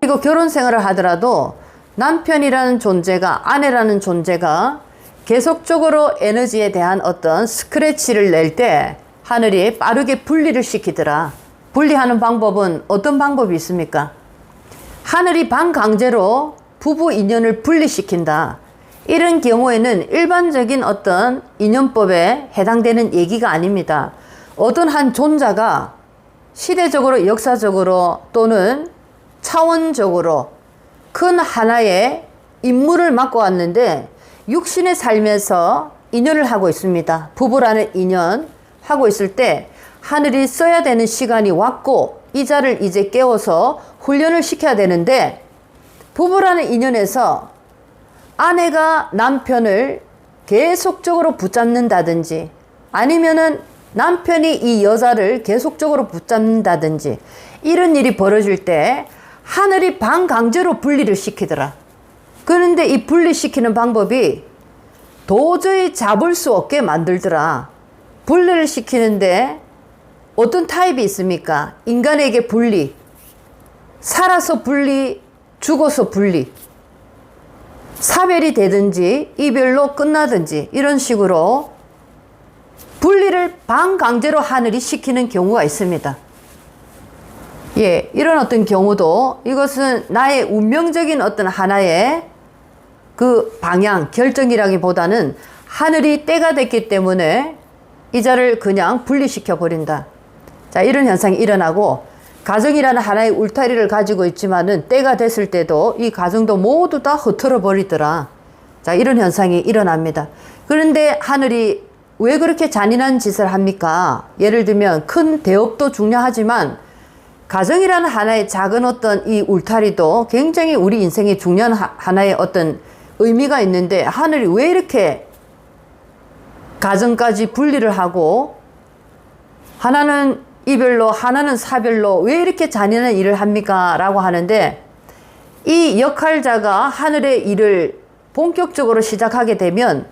그리고 결혼 생활을 하더라도 남편이라는 존재가, 아내라는 존재가 계속적으로 에너지에 대한 어떤 스크래치를 낼 때 하늘이 빠르게 분리를 시키더라. 분리하는 방법은 어떤 방법이 있습니까? 하늘이 반강제로 부부 인연을 분리시킨다. 이런 경우에는 일반적인 어떤 인연법에 해당되는 얘기가 아닙니다. 어떤 한 존재가 시대적으로, 역사적으로 또는 차원적으로 큰 하나의 임무를 맡고 왔는데 육신의 삶에서 인연을 하고 있습니다. 부부라는 인연 하고 있을 때 하늘이 써야 되는 시간이 왔고 이 자를 이제 깨워서 훈련을 시켜야 되는데, 부부라는 인연에서 아내가 남편을 계속적으로 붙잡는다든지 아니면은 남편이 이 여자를 계속적으로 붙잡는다든지 이런 일이 벌어질 때 하늘이 반강제로 분리를 시키더라. 그런데 이 분리시키는 방법이 도저히 잡을 수 없게 만들더라. 분리를 시키는데 어떤 타입이 있습니까? 인간에게 분리, 살아서 분리, 죽어서 분리, 사별이 되든지 이별로 끝나든지 이런 식으로 분리를 반강제로 하늘이 시키는 경우가 있습니다. 예, 이런 어떤 경우도 이것은 나의 운명적인 어떤 하나의 그 방향, 결정이라기보다는 하늘이 때가 됐기 때문에 이 자를 그냥 분리시켜 버린다. 자, 이런 현상이 일어나고, 가정이라는 하나의 울타리를 가지고 있지만은 때가 됐을 때도 이 가정도 모두 다 흐트러 버리더라. 자, 이런 현상이 일어납니다. 그런데 하늘이 왜 그렇게 잔인한 짓을 합니까? 예를 들면 큰 대업도 중요하지만 가정이라는 하나의 작은 어떤 이 울타리도 굉장히 우리 인생에 중요한 하나의 어떤 의미가 있는데, 하늘이 왜 이렇게 가정까지 분리를 하고 하나는 이별로 하나는 사별로 왜 이렇게 잔인한 일을 합니까? 라고 하는데, 이 역할자가 하늘의 일을 본격적으로 시작하게 되면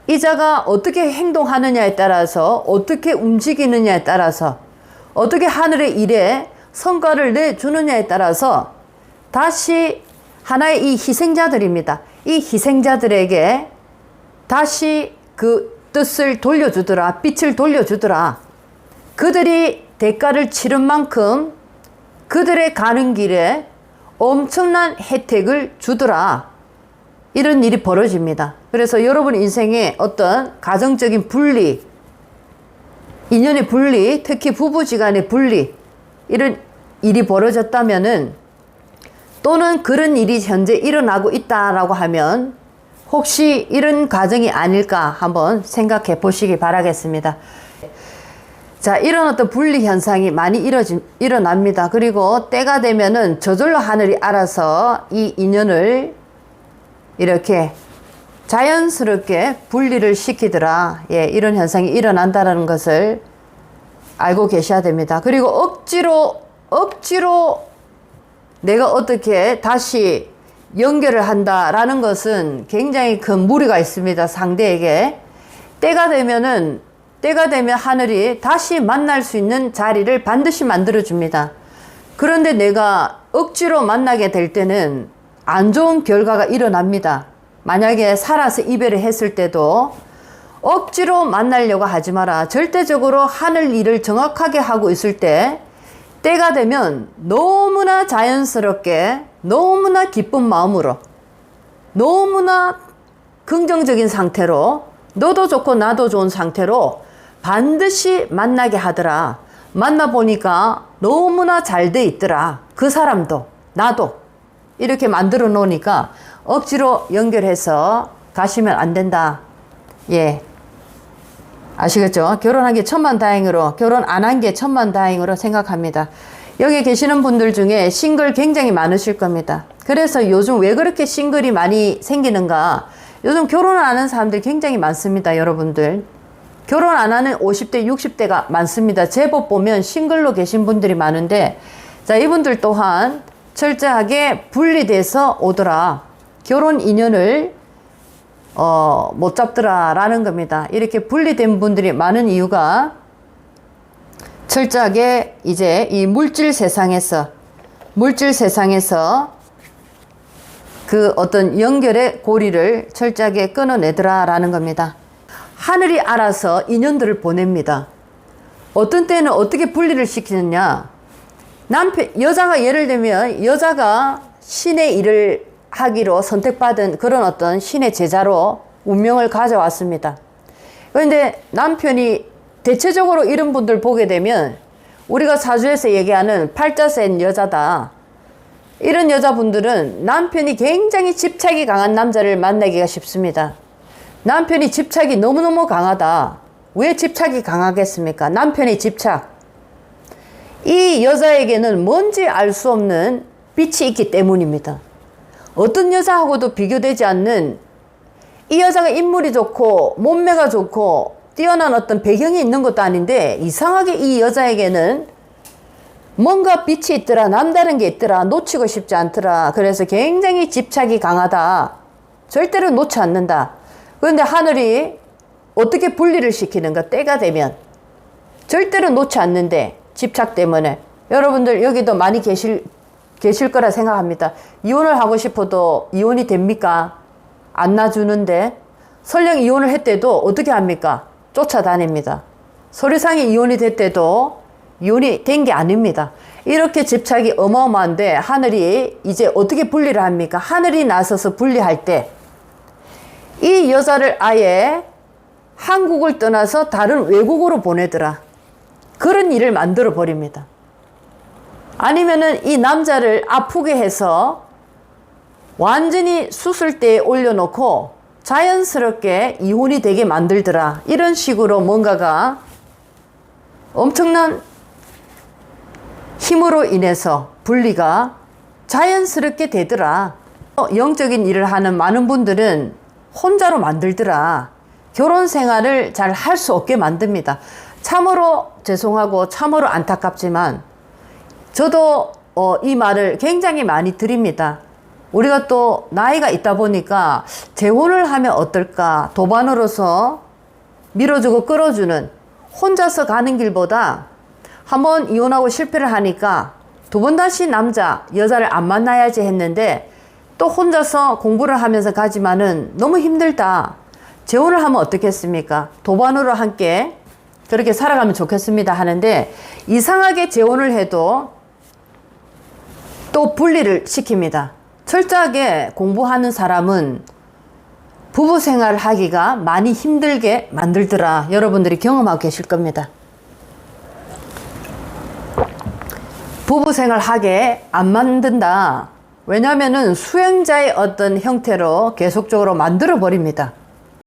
이 자가 어떻게 행동하느냐에 따라서, 어떻게 움직이느냐에 따라서, 어떻게 하늘의 일에 성과를 내주느냐에 따라서 다시 하나의 이 희생자들입니다. 이 희생자들에게 다시 그 뜻을 돌려주더라. 빛을 돌려주더라. 그들이 대가를 치른 만큼 그들의 가는 길에 엄청난 혜택을 주더라. 이런 일이 벌어집니다. 그래서 여러분 인생에 어떤 가정적인 분리, 인연의 분리, 특히 부부지간의 분리, 이런 일이 벌어졌다면은, 또는 그런 일이 현재 일어나고 있다라고 하면 혹시 이런 가정이 아닐까 한번 생각해 보시기 바라겠습니다. 자, 이런 어떤 분리 현상이 많이 일어납니다. 그리고 때가 되면은 저절로 하늘이 알아서 이 인연을 이렇게 자연스럽게 분리를 시키더라. 예, 이런 현상이 일어난다는 것을 알고 계셔야 됩니다. 그리고 억지로 내가 어떻게 다시 연결을 한다라는 것은 굉장히 큰 무리가 있습니다. 상대에게. 때가 되면 하늘이 다시 만날 수 있는 자리를 반드시 만들어줍니다. 그런데 내가 억지로 만나게 될 때는 안 좋은 결과가 일어납니다. 만약에 살아서 이별을 했을 때도 억지로 만나려고 하지 마라. 절대적으로 하늘 일을 정확하게 하고 있을 때 때가 되면 너무나 자연스럽게, 너무나 기쁜 마음으로, 너무나 긍정적인 상태로, 너도 좋고 나도 좋은 상태로 반드시 만나게 하더라. 만나보니까 너무나 잘 돼 있더라. 그 사람도 나도. 이렇게 만들어 놓으니까 억지로 연결해서 가시면 안 된다. 예, 아시겠죠? 결혼한 게 천만다행으로, 결혼 안 한 게 천만다행으로 생각합니다. 여기 계시는 분들 중에 싱글 굉장히 많으실 겁니다. 그래서 요즘 왜 그렇게 싱글이 많이 생기는가? 요즘 결혼 안 하는 사람들이 굉장히 많습니다. 여러분들 결혼 안 하는 50대 60대가 많습니다. 제법 보면 싱글로 계신 분들이 많은데, 자, 이분들 또한 철저하게 분리돼서 오더라. 결혼 인연을 못 잡더라 라는 겁니다. 이렇게 분리된 분들이 많은 이유가 철저하게 이제 이 물질 세상에서 물질 세상에서 그 어떤 연결의 고리를 철저하게 끊어내더라라는 겁니다. 하늘이 알아서 인연들을 보냅니다. 어떤 때는 어떻게 분리를 시키느냐. 여자가 예를 들면 여자가 신의 일을 하기로 선택받은 그런 어떤 신의 제자로 운명을 가져왔습니다. 그런데 남편이 대체적으로 이런 분들 보게 되면 우리가 사주에서 얘기하는 팔자 센 여자다. 이런 여자분들은 남편이 굉장히 집착이 강한 남자를 만나기가 쉽습니다. 남편이 집착이 너무너무 강하다. 왜 집착이 강하겠습니까? 남편의 집착. 이 여자에게는 뭔지 알 수 없는 빛이 있기 때문입니다. 어떤 여자하고도 비교되지 않는, 이 여자가 인물이 좋고 몸매가 좋고 뛰어난 어떤 배경이 있는 것도 아닌데 이상하게 이 여자에게는 뭔가 빛이 있더라, 남다른 게 있더라, 놓치고 싶지 않더라. 그래서 굉장히 집착이 강하다. 절대로 놓지 않는다. 그런데 하늘이 어떻게 분리를 시키는가? 때가 되면 절대로 놓지 않는데, 집착 때문에. 여러분들 여기도 많이 계실 거라 생각합니다. 이혼을 하고 싶어도 이혼이 됩니까? 안 놔주는데. 설령 이혼을 했대도 어떻게 합니까? 쫓아다닙니다. 서류상에 이혼이 됐대도 이혼이 된 게 아닙니다. 이렇게 집착이 어마어마한데 하늘이 이제 어떻게 분리를 합니까? 하늘이 나서서 분리할 때 이 여자를 아예 한국을 떠나서 다른 외국으로 보내더라. 그런 일을 만들어 버립니다. 아니면은 이 남자를 아프게 해서 완전히 수술대에 올려놓고 자연스럽게 이혼이 되게 만들더라. 이런 식으로 뭔가가 엄청난 힘으로 인해서 분리가 자연스럽게 되더라. 영적인 일을 하는 많은 분들은 혼자로 만들더라. 결혼 생활을 잘 할 수 없게 만듭니다. 참으로 죄송하고 참으로 안타깝지만 저도 이 말을 굉장히 많이 드립니다. 우리가 또 나이가 있다 보니까 재혼을 하면 어떨까, 도반으로서 밀어주고 끌어주는, 혼자서 가는 길보다 한번 이혼하고 실패를 하니까 두 번 다시 여자를 안 만나야지 했는데 또 혼자서 공부를 하면서 가지만은 너무 힘들다. 재혼을 하면 어떻겠습니까? 도반으로 함께 그렇게 살아가면 좋겠습니다 하는데 이상하게 재혼을 해도 또 분리를 시킵니다. 철저하게 공부하는 사람은 부부 생활을 하기가 많이 힘들게 만들더라. 여러분들이 경험하고 계실 겁니다. 부부 생활 하게 안 만든다. 왜냐하면은 수행자의 어떤 형태로 계속적으로 만들어 버립니다.